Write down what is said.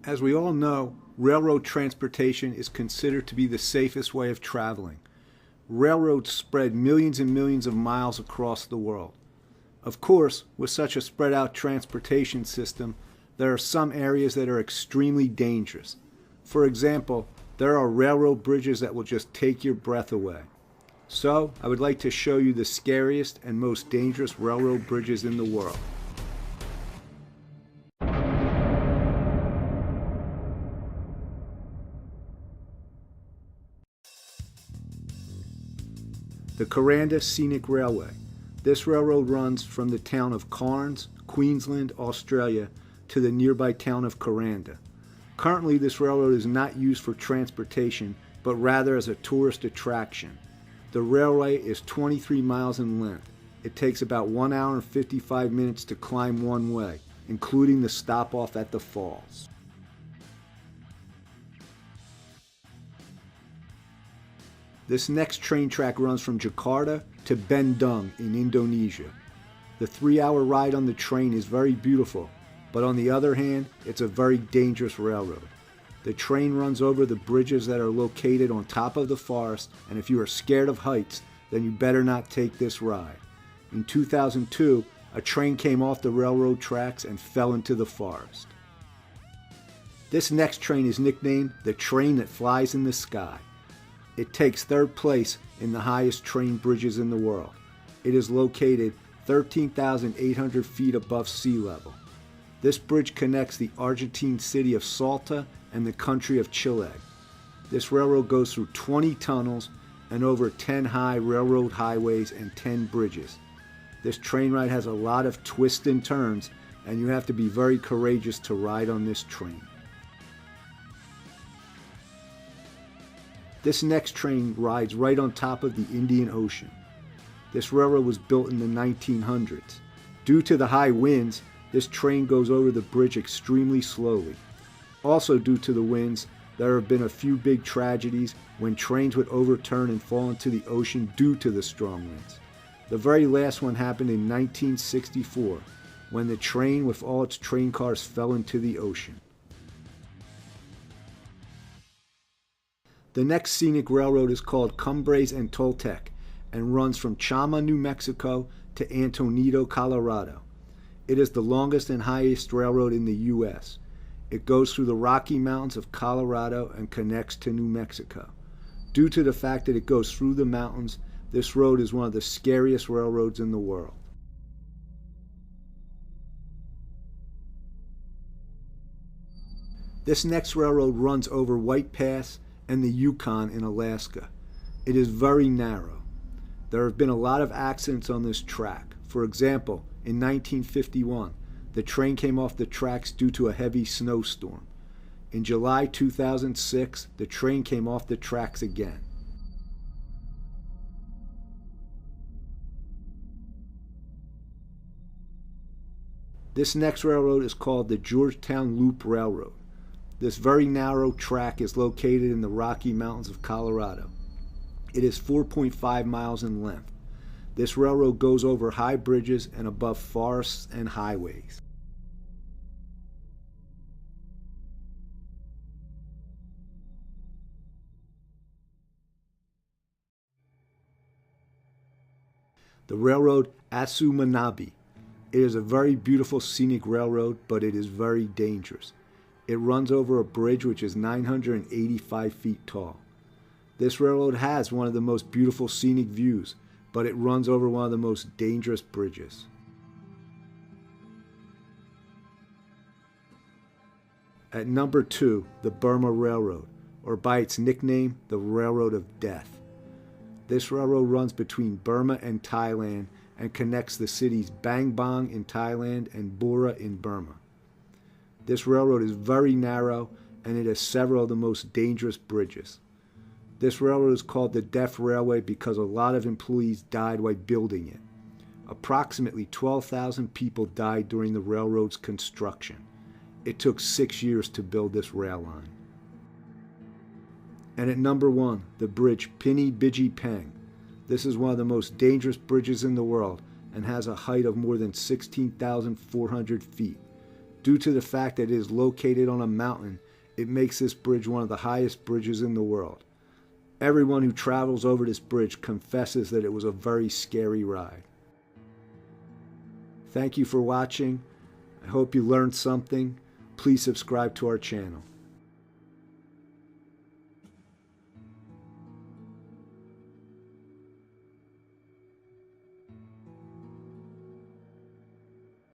As we all know, railroad transportation is considered to be the safest way of traveling. Railroads spread millions and millions of miles across the world. Of course, with such a spread out transportation system, there are some areas that are extremely dangerous. For example, there are railroad bridges that will just take your breath away. So, I would like to show you the scariest and most dangerous railroad bridges in the world. The Kuranda Scenic Railway. This railroad runs from the town of Cairns, Queensland, Australia, to the nearby town of Kuranda. Currently, this railroad is not used for transportation, but rather as a tourist attraction. The railway is 23 miles in length. It takes about 1 hour and 55 minutes to climb one way, including the stop-off at the falls. This next train track runs from Jakarta to Bandung in Indonesia. The 3-hour ride on the train is very beautiful, but on the other hand, it's a very dangerous railroad. The train runs over the bridges that are located on top of the forest, and if you are scared of heights, then you better not take this ride. In 2002, a train came off the railroad tracks and fell into the forest. This next train is nicknamed the train that flies in the sky. It takes third place in the highest train bridges in the world. It is located 13,800 feet above sea level. This bridge connects the Argentine city of Salta and the country of Chile. This railroad goes through 20 tunnels and over 10 high railroad highways and 10 bridges. This train ride has a lot of twists and turns, and you have to be very courageous to ride on this train. This next train rides right on top of the Indian Ocean. This railroad was built in the 1900s. Due to the high winds, this train goes over the bridge extremely slowly. Also due to the winds, there have been a few big tragedies when trains would overturn and fall into the ocean due to the strong winds. The very last one happened in 1964, when the train with all its train cars fell into the ocean. The next scenic railroad is called Cumbres and Toltec and runs from Chama, New Mexico to Antonito, Colorado. It is the longest and highest railroad in the U.S. It goes through the Rocky Mountains of Colorado and connects to New Mexico. Due to the fact that it goes through the mountains, this road is one of the scariest railroads in the world. This next railroad runs over White Pass and the Yukon in Alaska. It is very narrow. There have been a lot of accidents on this track. For example, in 1951, the train came off the tracks due to a heavy snowstorm. In July 2006, the train came off the tracks again. This next railroad is called the Georgetown Loop Railroad. This very narrow track is located in the Rocky Mountains of Colorado. It is 4.5 miles in length. This railroad goes over high bridges and above forests and highways. The railroad Asu Manabi. It is a very beautiful scenic railroad, but it is very dangerous. It runs over a bridge which is 985 feet tall. This railroad has one of the most beautiful scenic views, but it runs over one of the most dangerous bridges. At number 2, the Burma Railroad, or by its nickname, the Railroad of Death. This railroad runs between Burma and Thailand and connects the cities Bang Bang in Thailand and Bora in Burma. This railroad is very narrow and it has several of the most dangerous bridges. This railroad is called the Death Railway because a lot of employees died while building it. Approximately 12,000 people died during the railroad's construction. It took 6 years to build this rail line. And at number 1, the bridge Pini Biji Peng. This is one of the most dangerous bridges in the world and has a height of more than 16,400 feet. Due to the fact that it is located on a mountain, it makes this bridge one of the highest bridges in the world. Everyone who travels over this bridge confesses that it was a very scary ride. Thank you for watching. I hope you learned something. Please subscribe to our channel.